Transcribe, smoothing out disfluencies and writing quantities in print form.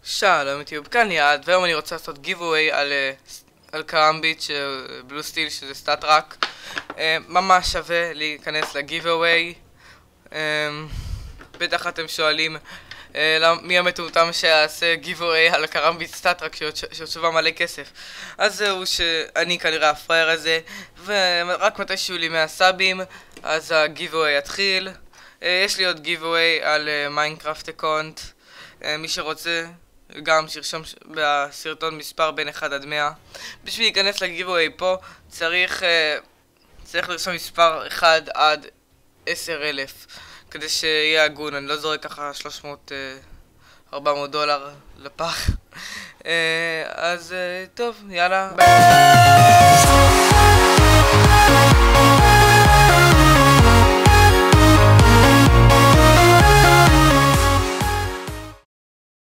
שלום יוטיוב, כאן יעד, והיום אני רוצה לעשות giveaway על קרמביט בלו סטיל, שזה סטאט-טראק. ממש שווה להיכנס לגיבווי. בטח אתם שואלים מי המטומטם שיעשה giveaway על קרמביט סטאט-טראק שעוד שווה מלא כסף. אז זהו, שאני כנראה הפרייר הזה, ורק מתי שיהיו לי 100 סאבים אז הגיבווי יתחיל. יש לי עוד giveaway על מיינקראפט אקאונט, מי שרוצה גם שירשום בסרטון מספר בין 1 עד 100. בשביל להיכנס לגיבווי פה צריך לרשום מספר 1 עד 10,000 כדי שיהיה הגון. אני לא זורק ככה 300-400 דולר לפח. אז טוב, יאללה ביי.